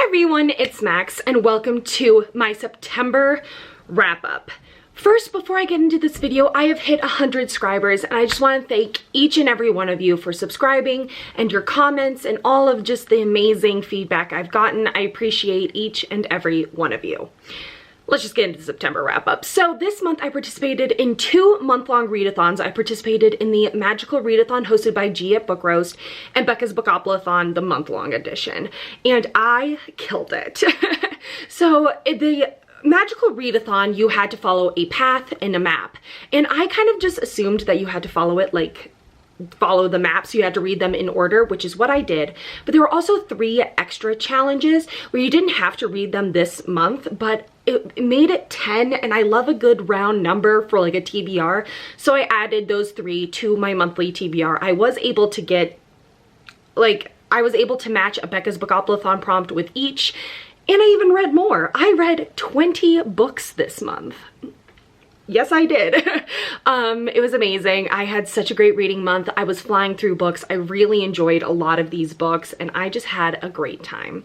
everyone, it's Max and welcome to my September wrap-up. First, before I get into this video, I have hit 100 subscribers and I just want to thank each and every one of you for subscribing and your comments and all of just the amazing feedback I've gotten. I appreciate each and every one of you. Let's just get into the September wrap-up. So this month I participated in 2 month-long read-a-thons. I participated in the Magical Read-A-Thon hosted by G at Book Roast and Becca's Bookopoly-a-thon, the month-long edition. And I killed it. So the Magical Read-A-thon, you had to follow a path and a map. And I kind of just assumed that you had to follow it like follow the maps, you had to read them in order, which is what I did. But there were also 3 extra challenges where you didn't have to read them this month, but it made it 10, and I love a good round number for like a TBR. So I added those 3 to my monthly TBR. I was able to get, I was able to match a Becca's Bookopoly-a-thon prompt with each, and I even read more. I read 20 books this month. Yes, I did. It was amazing. I had such a great reading month. I was flying through books. I really enjoyed a lot of these books and I just had a great time.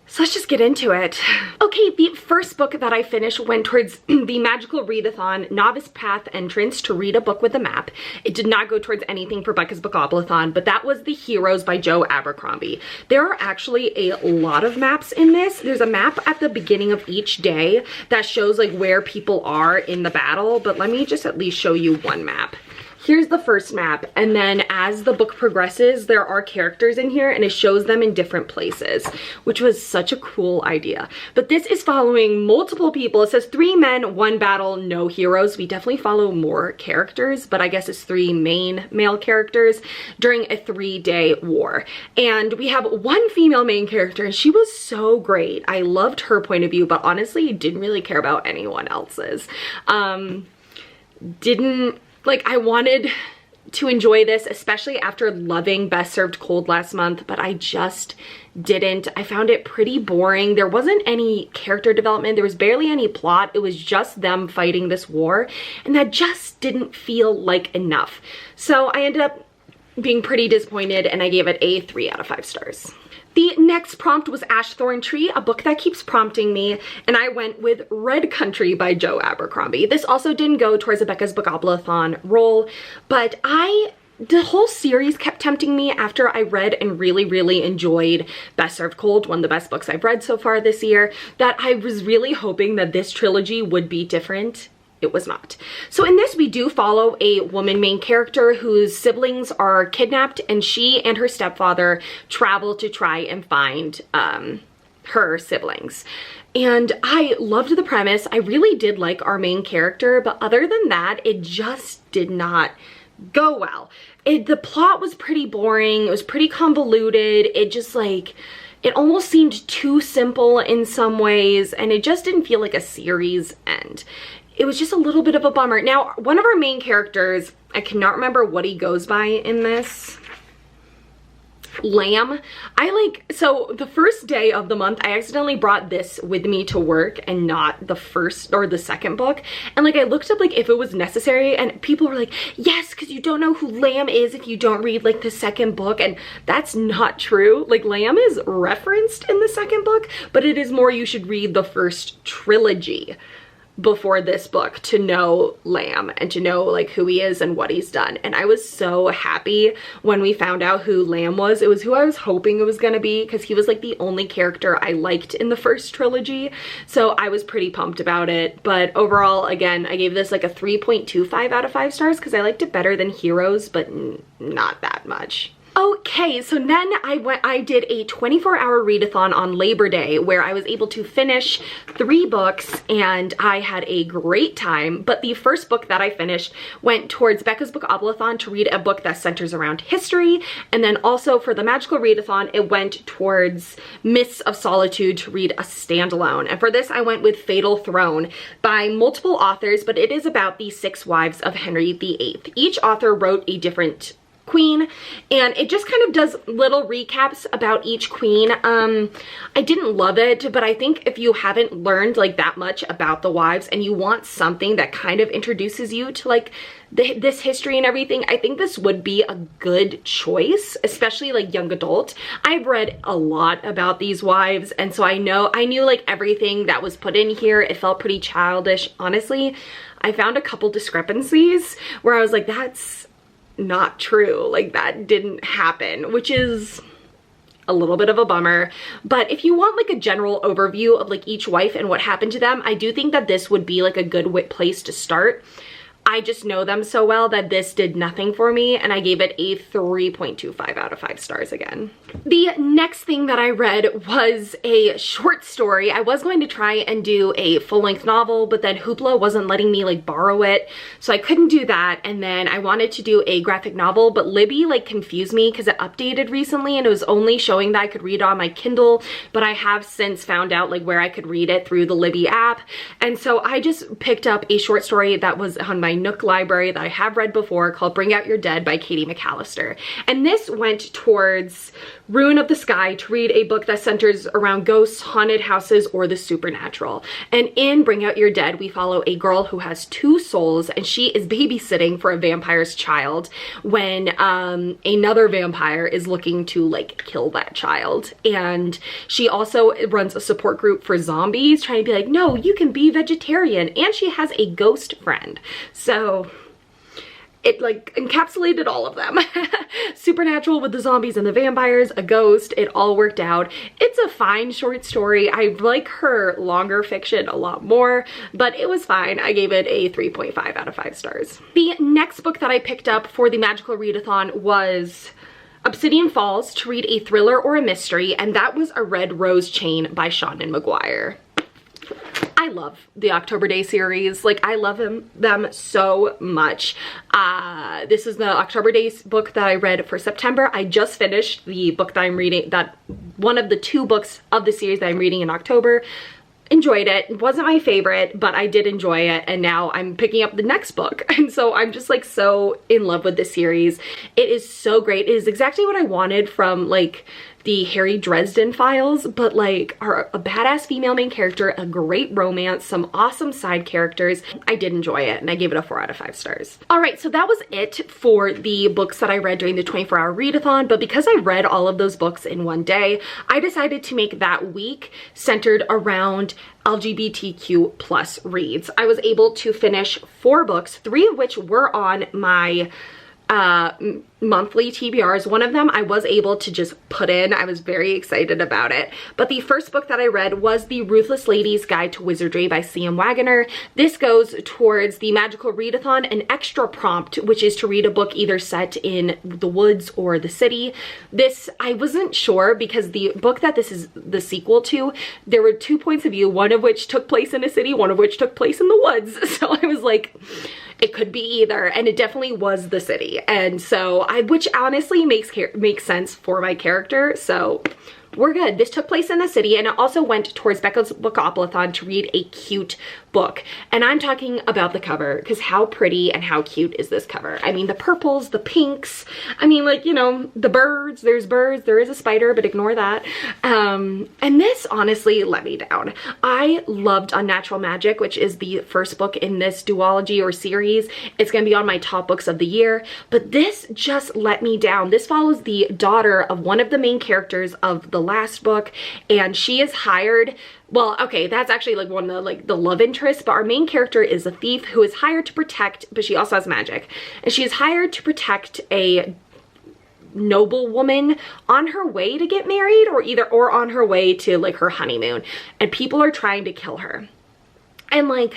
So let's just get into it. Okay, the first book that I finished went towards the Magical Read-A-thon Novice Path entrance to read a book with a map. It did not go towards anything for Becca's Bookopoly-a-thon, but that was The Heroes by Joe Abercrombie. There are actually a lot of maps in this. There's a map at the beginning of each day that shows like where people are in the battle, but let me just at least show you one map. Here's the first map, and then as the book progresses, there are characters in here and it shows them in different places, which was such a cool idea. But this is following multiple people. It says 3 men, 1 battle, no heroes. We definitely follow more characters, but I guess it's 3 main male characters during a 3-day war. And we have 1 female main character and she was so great. I loved her point of view, but honestly, didn't really care about anyone else's. I wanted to enjoy this, especially after loving Best Served Cold last month, but I just didn't. I found it pretty boring. There wasn't any character development. There was barely any plot. It was just them fighting this war, and that just didn't feel like enough. So I ended up being pretty disappointed, and I gave it a 3 out of 5 stars. The next prompt was Ashthorn Tree, a book that keeps prompting me, and I went with Red Country by Joe Abercrombie. This also didn't go towards a Becca's Bookopoly-a-thon role, but the whole series kept tempting me after I read and really enjoyed Best Served Cold, one of the best books I've read so far this year, that I was really hoping that this trilogy would be different. It was not. So in this, we do follow a woman main character whose siblings are kidnapped, and she and her stepfather travel to try and find her siblings. And I loved the premise. I really did like our main character, but other than that, it just did not go well. The plot was pretty boring. It was pretty convoluted. It just it almost seemed too simple in some ways, and it just didn't feel like a series end. It was just a little bit of a bummer. Now, one of our main characters, I cannot remember what he goes by in this. Lamb. So the first day of the month, I accidentally brought this with me to work and not the first or the second book. And I looked up if it was necessary, and people were like, yes, because you don't know who Lamb is if you don't read the second book. And that's not true. Lamb is referenced in the second book, but it is more you should read the first trilogy before this book to know Lamb and to know who he is and what he's done. And I was so happy when we found out who Lamb was. It was who I was hoping it was gonna be, because he was the only character I liked in the first trilogy. So I was pretty pumped about it. But overall, again, I gave this a 3.25 out of 5 stars because I liked it better than Heroes, but not that much. Okay, so then I did a 24-hour read-a-thon on Labor Day where I was able to finish 3 books and I had a great time. But the first book that I finished went towards Becca's Bookopoly-a-thon to read a book that centers around history. And then also for the Magical Read-A-thon, it went towards Mists of Solitude to read a standalone. And for this, I went with Fatal Throne by multiple authors, but it is about the 6 wives of Henry VIII. Each author wrote a different queen, and it just kind of does little recaps about each queen. I didn't love it, but I think if you haven't learned like that much about the wives and you want something that kind of introduces you to like this history and everything, I think this would be a good choice, especially like young adult. I've read a lot about these wives, and so I knew like everything that was put in here. It felt pretty childish. Honestly, I found a couple discrepancies where I was like, that's not true, like that didn't happen, which is a little bit of a bummer. But if you want like a general overview of like each wife and what happened to them, I do think that this would be like a good place to start. I just know them so well that this did nothing for me, and I gave it a 3.25 out of 5 stars again. The next thing that I read was a short story. I was going to try and do a full-length novel, but then Hoopla wasn't letting me like borrow it, so I couldn't do that. And then I wanted to do a graphic novel, but Libby like confused me because it updated recently and it was only showing that I could read it on my Kindle, but I have since found out like where I could read it through the Libby app. And so I just picked up a short story that was on my Nook library that I have read before called Bring Out Your Dead by Katie McAllister. And this went towards Ruin of the Sky to read a book that centers around ghosts, haunted houses, or the supernatural. And in Bring Out Your Dead, we follow a girl who has 2 souls, and she is babysitting for a vampire's child when another vampire is looking to like kill that child. And she also runs a support group for zombies, trying to be like, no, you can be vegetarian. And she has a ghost friend. So it like encapsulated all of them. Supernatural with the zombies and the vampires, a ghost, it all worked out. It's a fine short story. I like her longer fiction a lot more, but it was fine. I gave it a 3.5 out of 5 stars. The next book that I picked up for the Magical Read-A-Thon was Obsidian Falls to read a thriller or a mystery, and that was A Red Rose Chain by Seanan McGuire. I love the October Day series. Like, I love them so much. This is the October Days book that I read for September. I just finished the book that I'm reading, that one of the 2 books of the series that I'm reading in October. Enjoyed it. It wasn't my favorite, but I did enjoy it, and now I'm picking up the next book. And so I'm just like so in love with this series. It is so great. It is exactly what I wanted from like the Harry Dresden files, but like a badass female main character, a great romance, some awesome side characters. I did enjoy it, and I gave it a 4 out of 5 stars. All right, so that was it for the books that I read during the 24-hour read-a-thon, but because I read all of those books in one day, I decided to make that week centered around LGBTQ plus reads. I was able to finish 4 books, 3 of which were on my monthly TBRs. One of them I was able to just put in. I was very excited about it. But the first book that I read was The Ruthless Lady's Guide to Wizardry by C.M. Wagoner. This goes towards the Magical Read-A-Thon, an extra prompt, which is to read a book either set in the woods or the city. This, I wasn't sure, because the book that this is the sequel to, there were 2 points of view, one of which took place in a city, one of which took place in the woods. So I was like, it could be either, and it definitely was the city. And so which honestly makes sense for my character, so we're good. This took place in the city, and it also went towards Becca's Bookathon to read a cute book. And I'm talking about the cover, because how pretty and how cute is this cover? I mean, the purples, the pinks, I mean, like, you know, the birds, there's birds, there is a spider, but ignore that. And this honestly let me down. I loved Unnatural Magic, which is the first book in this duology or series. It's gonna be on my top books of the year, but this just let me down. This follows the daughter of one of the main characters of the last book, and she is hired, well, okay, that's actually like one of the like the love interests, but our main character is a thief who is hired to protect, but she also has magic, and she is hired to protect a noble woman on her way to get married, or on her way to like her honeymoon, and people are trying to kill her. And like,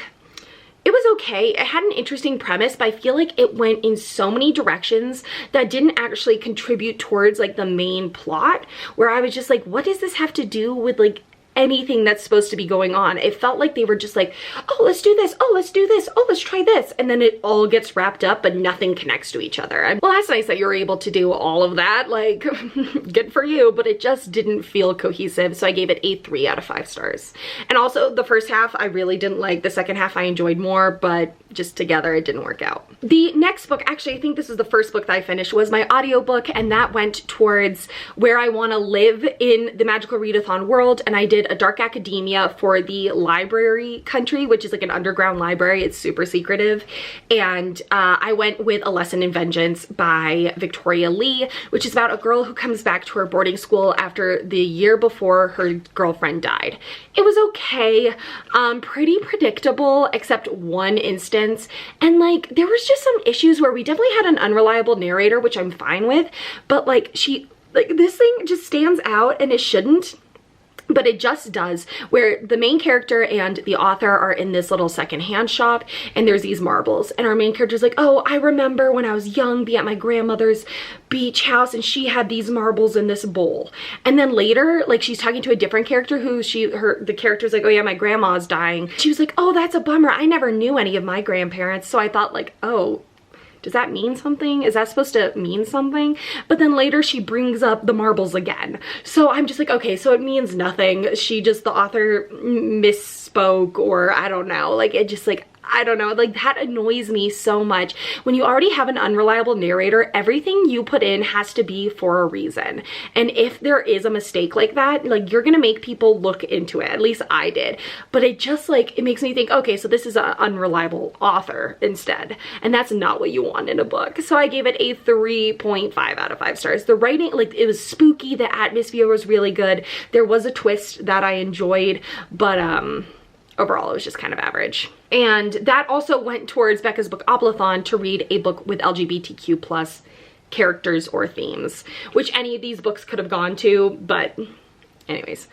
it was okay. It had an interesting premise, but I feel like it went in so many directions that didn't actually contribute towards like the main plot, where I was just like, what does this have to do with like anything that's supposed to be going on? It felt like they were just like, oh, let's do this, oh, let's do this, oh, let's try this, and then it all gets wrapped up, but nothing connects to each other. And well, that's nice that you're able to do all of that, like, good for you, but it just didn't feel cohesive, so I gave it a 3 out of 5 stars. And also, the first half I really didn't like. The second half I enjoyed more, but just together it didn't work out. The next book, actually I think this is the first book that I finished, was my audiobook, and that went towards where I want to live in the magical read-a-thon world. And I did a dark academia for the library country, which is like an underground library. It's super secretive. And I went with A Lesson in Vengeance by Victoria Lee, which is about a girl who comes back to her boarding school after the year before her girlfriend died. It was okay, pretty predictable except one instance, and like there was just some issues where we definitely had an unreliable narrator, which I'm fine with, but like this thing just stands out, and it shouldn't, but it just does, where the main character and the author are in this little secondhand shop, and there's these marbles, and our main character's like, oh, I remember when I was young being at my grandmother's beach house and she had these marbles in this bowl. And then later, like, she's talking to a different character who the character's like, oh yeah, my grandma's dying. She was like, oh, that's a bummer. I never knew any of my grandparents. So I thought like, oh, does that mean something? Is that supposed to mean something? But then later she brings up the marbles again. So I'm just like, okay, so it means nothing. The author misspoke, or I don't know. Like, it just like, I don't know, like that annoys me so much. When you already have an unreliable narrator, everything you put in has to be for a reason. And if there is a mistake like that, like you're gonna make people look into it. At least I did. But it just like, it makes me think, okay, so this is an unreliable author instead. And that's not what you want in a book. So I gave it a 3.5 out of 5 stars. The writing, like it was spooky, the atmosphere was really good. There was a twist that I enjoyed, but overall, it was just kind of average. And that also went towards Becca's book Read-A-Thon, to read a book with LGBTQ plus characters or themes, which any of these books could have gone to, but anyways.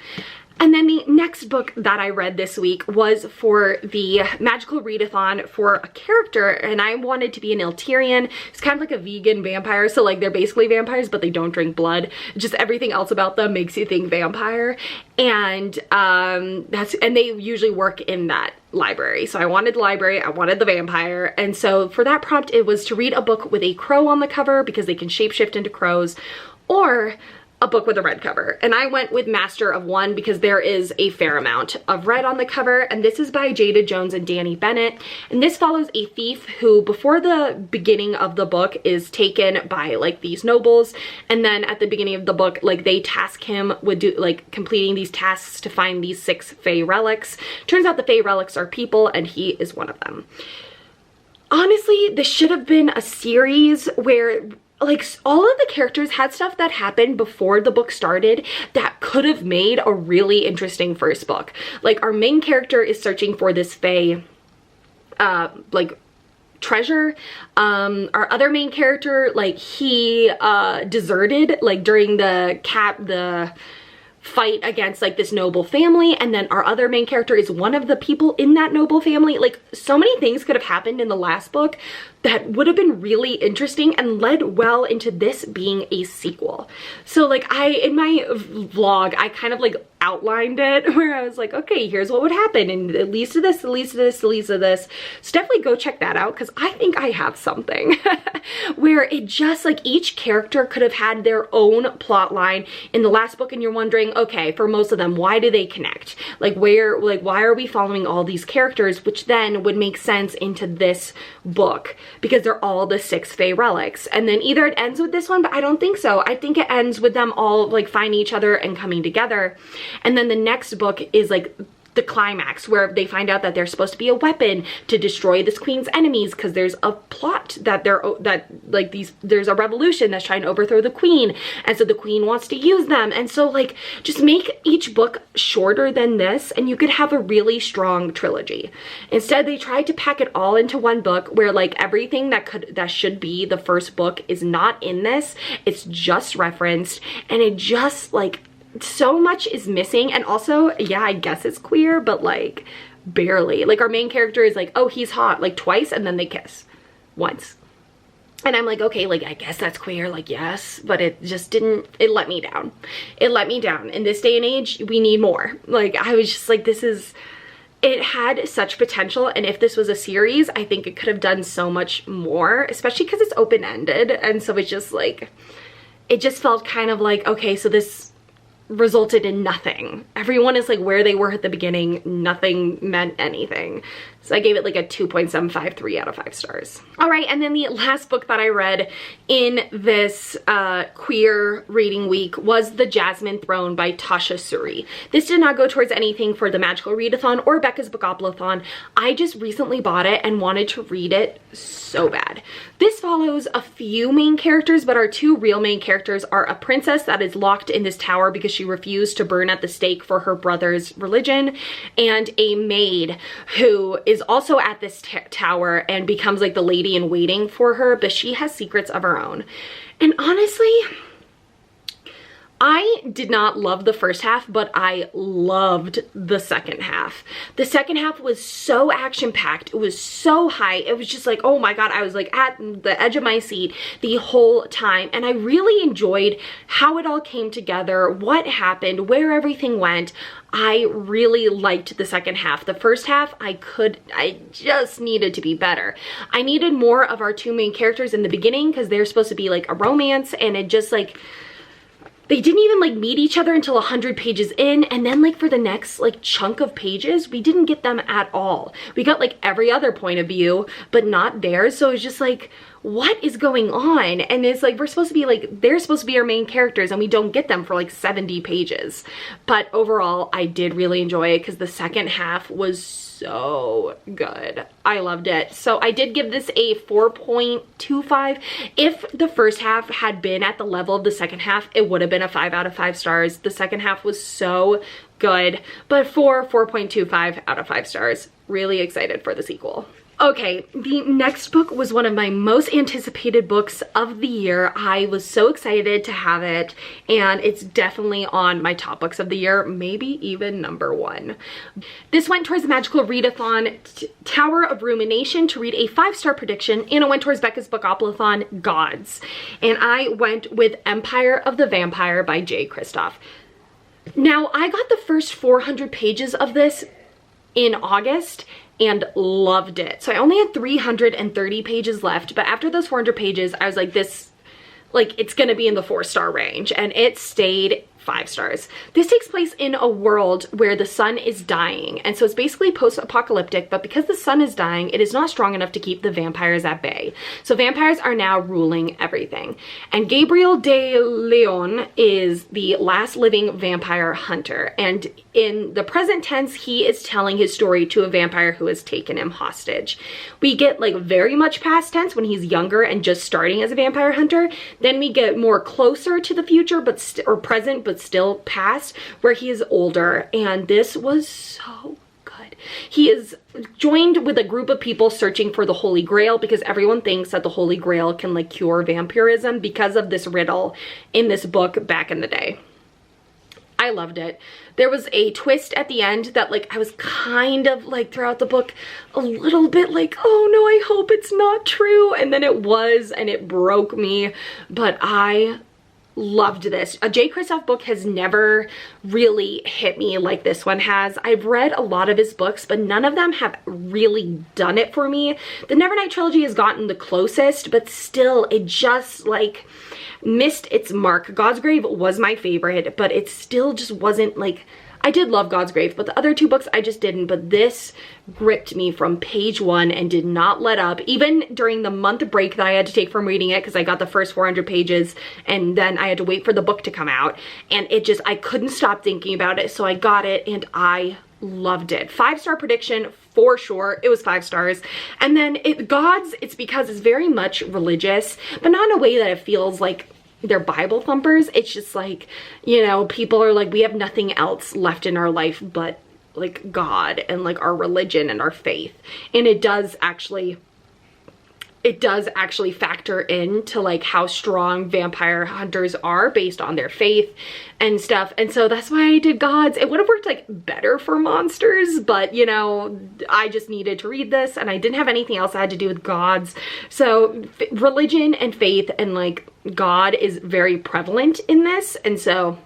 And then the next book that I read this week was for the magical read-a-thon for a character, and I wanted to be an Iltirian. It's kind of like a vegan vampire, so like they're basically vampires, but they don't drink blood. Just everything else about them makes you think vampire. And and they usually work in that library. So I wanted the library, I wanted the vampire, and so for that prompt it was to read a book with a crow on the cover because they can shapeshift into crows, or a book with a red cover. And I went with Master of One because there is a fair amount of red on the cover, and this is by Jada Jones and Danny Bennett. And this follows a thief who, before the beginning of the book, is taken by like these nobles, and then at the beginning of the book, like they task him with completing these tasks to find these 6 Fae relics. Turns out the Fae relics are people, and he is one of them. Honestly, this should have been a series where like all of the characters had stuff that happened before the book started that could have made a really interesting first book. Like our main character is searching for this Fae like treasure. Our other main character, like he deserted like during the fight against like this noble family, and then our other main character is one of the people in that noble family. Like so many things could have happened in the last book that would have been really interesting and led well into this being a sequel. So like in my vlog, I kind of like outlined it where I was like, okay, here's what would happen, and it leads to this, it leads to this, it leads to this. So definitely go check that out, because I think I have something where it just like each character could have had their own plot line in the last book, and you're wondering, okay, for most of them, why do they connect? Like why are we following all these characters, which then would make sense into this book, because they're all the 6 Fae relics. And then either it ends with this one, but I don't think so. I think it ends with them all like finding each other and coming together. And then the next book is like the climax, where they find out that there's supposed to be a weapon to destroy this queen's enemies, because there's a plot that there's a revolution that's trying to overthrow the queen, and so the queen wants to use them. And so like just make each book shorter than this and you could have a really strong trilogy. Instead they tried to pack it all into one book, where like everything that should be the first book is not in this. It's just referenced, and it just like so much is missing. And also, yeah, I guess it's queer, but like barely. Like our main character is like, oh, he's hot, like twice, and then they kiss once. And I'm like, okay, like I guess that's queer, like yes, but it just didn't, it let me down. It let me down. In this day and age, we need more. Like I was just like, it had such potential, and if this was a series, I think it could have done so much more, especially because it's open-ended. And so it's just like, it just felt kind of like, okay, so this resulted in nothing. Everyone is like where they were at the beginning. Nothing meant anything. So I gave it like a 2.753 out of 5 stars. All right, and then the last book that I read in this queer reading week was The Jasmine Throne by Tasha Suri. This did not go towards anything for the Magical Read-A-Thon or Becca's Bookopoly-thon. I just recently bought it and wanted to read it so bad. This follows a few main characters, but our 2 real main characters are a princess that is locked in this tower because she refused to burn at the stake for her brother's religion, and a maid who is also at this tower and becomes like the lady in waiting for her, but she has secrets of her own. And honestly, I did not love the first half, but I loved the second half. The second half was so action-packed. It was so high. It was just like, oh my God, I was like at the edge of my seat the whole time. And I really enjoyed how it all came together, what happened, where everything went. I really liked the second half. The first half, I just needed to be better. I needed more of our 2 main characters in the beginning because they're supposed to be like a romance, and it just like, they didn't even like meet each other until 100 pages in, and then like for the next like chunk of pages, we didn't get them at all. We got like every other point of view, but not theirs. So it's just like, what is going on? And it's like, we're supposed to be like, they're supposed to be our main characters, and we don't get them for like 70 pages. But overall, I did really enjoy it because the second half was so good. I loved it. So I did give this a 4.25. If the first half had been at the level of the second half, it would have been a 5 out of 5 stars. The second half was so good, but for 4.25 out of 5 stars. Really excited for the sequel. Okay, the next book was one of my most anticipated books of the year. I was so excited to have it, and it's definitely on my top books of the year, maybe even #1. This went towards the Magical Read-A-Thon Tower of Rumination to read a 5-star prediction, and it went towards Becca's Bookopoly-thon Gods. And I went with Empire of the Vampire by J. Kristoff. Now, I got the first 400 pages of this in August and loved it. So I only had 330 pages left, but after those 400 pages, I was like, this, like, it's gonna be in the 4-star range, and it stayed 5 stars. This takes place in a world where the sun is dying, and so it's basically post-apocalyptic, but because the sun is dying, it is not strong enough to keep the vampires at bay. So vampires are now ruling everything. And Gabriel de Leon is the last living vampire hunter, and in the present tense, he is telling his story to a vampire who has taken him hostage. We get like very much past tense when he's younger and just starting as a vampire hunter. Then we get more closer to the future, or present, but still past, where he is older, and this was so good. He is joined with a group of people searching for the Holy Grail because everyone thinks that the Holy Grail can like cure vampirism because of this riddle in this book back in the day. I loved it. There was a twist at the end that like I was kind of like throughout the book a little bit like, oh no, I hope it's not true, and then it was, and it broke me, but I loved this. A J. Kristoff book has never really hit me like this one has. I've read a lot of his books, but none of them have really done it for me. The Nevernight trilogy has gotten the closest, but still, it just like missed its mark. God's Grave was my favorite, but it still just wasn't like, I did love God's Grave, but the other 2 books I just didn't. But this gripped me from page 1 and did not let up, even during the month break that I had to take from reading it, because I got the first 400 pages and then I had to wait for the book to come out, and it just, I couldn't stop thinking about it, so I got it and I loved it. 5-star prediction for sure. It was 5 stars. And then Gods, it's because it's very much religious, but not in a way that it feels like they're Bible thumpers. It's just like, you know, people are like, we have nothing else left in our life but like God and like our religion and our faith. And it does actually factor into like how strong vampire hunters are based on their faith and stuff. And so that's why I did Gods. It would have worked like better for monsters, but you know, I just needed to read this and I didn't have anything else I had to do with Gods. So religion and faith and like God is very prevalent in this, and so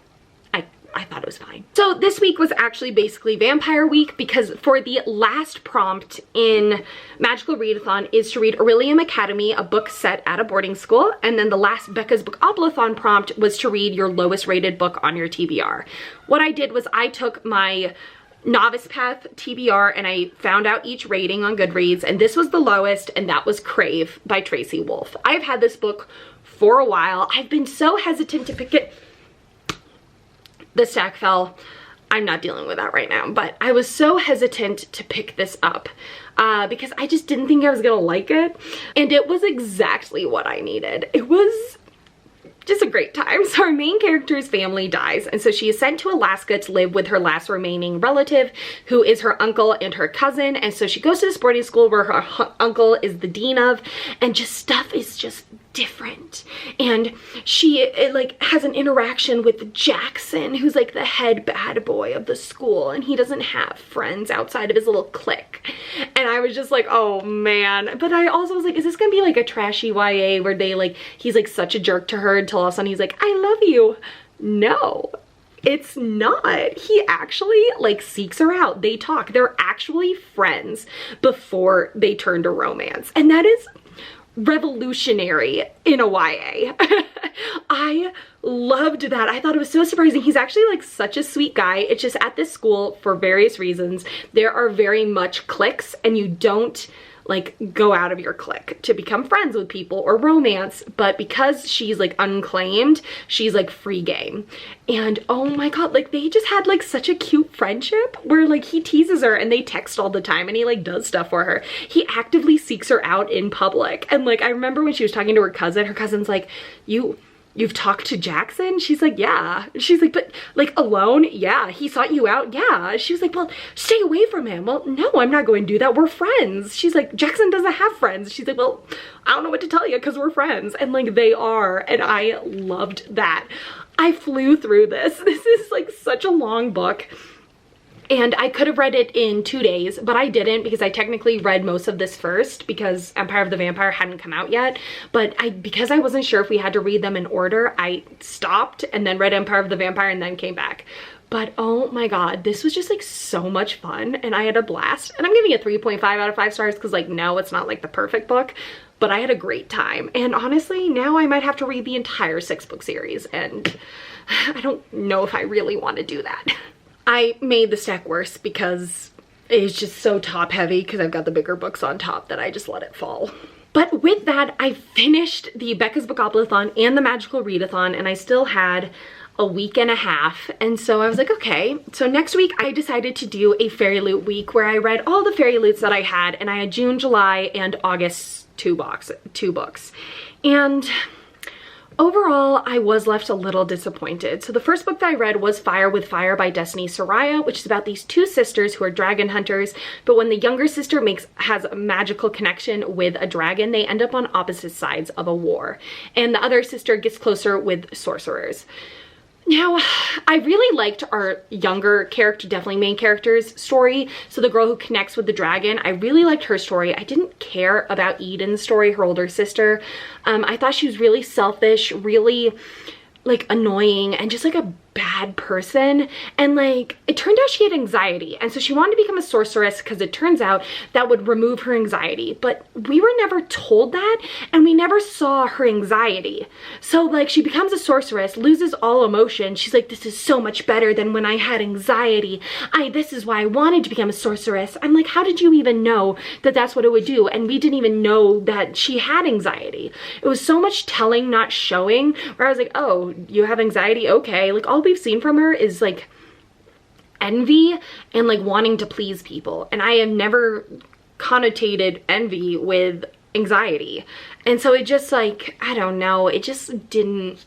I thought it was fine. So this week was actually basically Vampire Week, because for the last prompt in Magical Read-A-Thon is to read Aurelium Academy, a book set at a boarding school, and then the last Becca's Bookopoly-thon prompt was to read your lowest rated book on your TBR. What I did was I took my Novice Path, TBR, and I found out each rating on Goodreads, and this was the lowest, and that was Crave by Tracy Wolfe. I've had this book for a while. I've been so hesitant to pick it. The stack fell. I'm not dealing with that right now, but I was so hesitant to pick this up because I just didn't think I was gonna like it, and it was exactly what I needed. It was just a great time. So our main character's family dies, and so she is sent to Alaska to live with her last remaining relative, who is her uncle and her cousin. And so she goes to this boarding school where her uncle is the dean of, and just stuff is just different. And she like has an interaction with Jackson, who's like the head bad boy of the school, and he doesn't have friends outside of his little clique. And I was just like, oh man. But I also was like, is this gonna be like a trashy YA where they like, he's like such a jerk to her until all of a sudden he's like, I love you? No, it's not. He actually like seeks her out. They talk. They're actually friends before they turn to romance. And that is revolutionary in a YA. I loved that. I thought it was so surprising. He's actually like such a sweet guy. It's just at this school, for various reasons, there are very much cliques, and you don't like go out of your clique to become friends with people or romance, but because she's like unclaimed, she's like free game. And oh my god, like they just had like such a cute friendship where like he teases her and they text all the time, and he like does stuff for her. He actively seeks her out in public. And like I remember when she was talking to her cousin's like, You've talked to Jackson? She's like, yeah. She's like, but like alone? Yeah. He sought you out? Yeah. She was like, well, stay away from him. Well, no, I'm not going to do that. We're friends. She's like, Jackson doesn't have friends. She's like, well, I don't know what to tell you because we're friends. And like they are. And I loved that. I flew through this. This is like such a long book. And I could have read it in 2 days, but I didn't because I technically read most of this first because Empire of the Vampire hadn't come out yet. But because I wasn't sure if we had to read them in order, I stopped and then read Empire of the Vampire and then came back. But oh my god, this was just like so much fun and I had a blast. And I'm giving it 3.5 out of 5 stars because like no, it's not like the perfect book, but I had a great time. And honestly, now I might have to read the entire 6-book series, and I don't know if I really want to do that. I made the stack worse because it's just so top heavy because I've got the bigger books on top that I just let it fall. But with that, I finished the Becca's Bookopoly-thon and the Magical Read-A-Thon, and I still had a week and a half. And so I was like, okay. So next week I decided to do a Fairy Loot week where I read all the Fairy Loots that I had, and I had June, July, and August two books. And overall, I was left a little disappointed. So the first book that I read was Fire with Fire by Destiny Soraya, which is about these two sisters who are dragon hunters, but when the younger sister has a magical connection with a dragon, they end up on opposite sides of a war, and the other sister gets closer with sorcerers. Now, I really liked our younger character, definitely main character's story. So the girl who connects with the dragon, I really liked her story. I didn't care about Eden's story, her older sister. I thought she was really selfish, really like annoying, and just like a bad person. And like it turned out she had anxiety, and so she wanted to become a sorceress because it turns out that would remove her anxiety, but we were never told that, and we never saw her anxiety. So like she becomes a sorceress, loses all emotion. She's like, this is so much better than when I had anxiety. This is why I wanted to become a sorceress. I'm like, how did you even know that that's what it would do? And we didn't even know that she had anxiety. It was so much telling, not showing, where I was like, oh, you have anxiety? Okay. Like all we've seen from her is like envy and like wanting to please people, and I have never connotated envy with anxiety. And so it just like, I don't know, it just didn't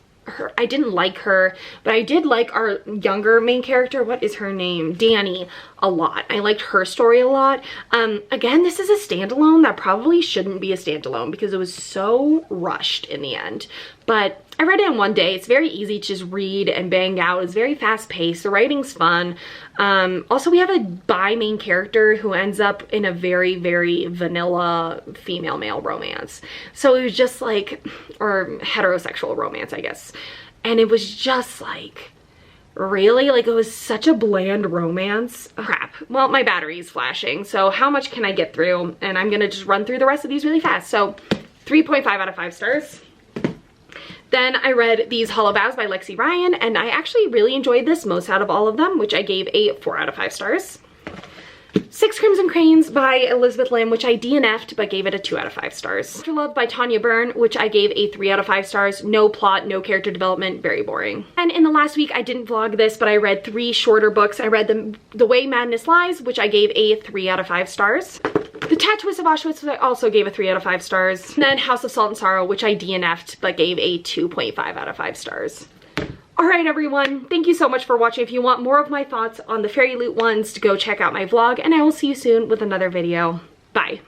I didn't like her, but I did like our younger main character, what is her name, Dani, a lot. I liked her story a lot. Again, this is a standalone that probably shouldn't be a standalone because it was so rushed in the end, but I read it in one day. It's very easy to just read and bang out. It's very fast paced. The writing's fun. Also, we have a bi main character who ends up in a very, very vanilla female-male romance. So it was just like, or heterosexual romance, I guess. And it was just like, really? Like it was such a bland romance. Oh, crap. Well, my battery's flashing. So how much can I get through? And I'm gonna just run through the rest of these really fast. So 3.5 out of 5 stars. Then I read These Hollow Vows by Lexi Ryan, and I actually really enjoyed this most out of all of them, which I gave a 4 out of 5 stars. Six Crimson Cranes by Elizabeth Lim, which I DNF'd but gave it a 2 out of 5 stars. After Love by Tanya Byrne, which I gave a 3 out of 5 stars. No plot, no character development, very boring. And in the last week, I didn't vlog this, but I read 3 shorter books. I read The Way Madness Lies, which I gave a 3 out of 5 stars. The Tattooist of Auschwitz, which I also gave a 3 out of 5 stars. And then House of Salt and Sorrow, which I DNF'd but gave a 2.5 out of 5 stars. Alright everyone, thank you so much for watching. If you want more of my thoughts on the Fairy Loot ones, to go check out my vlog, and I will see you soon with another video. Bye.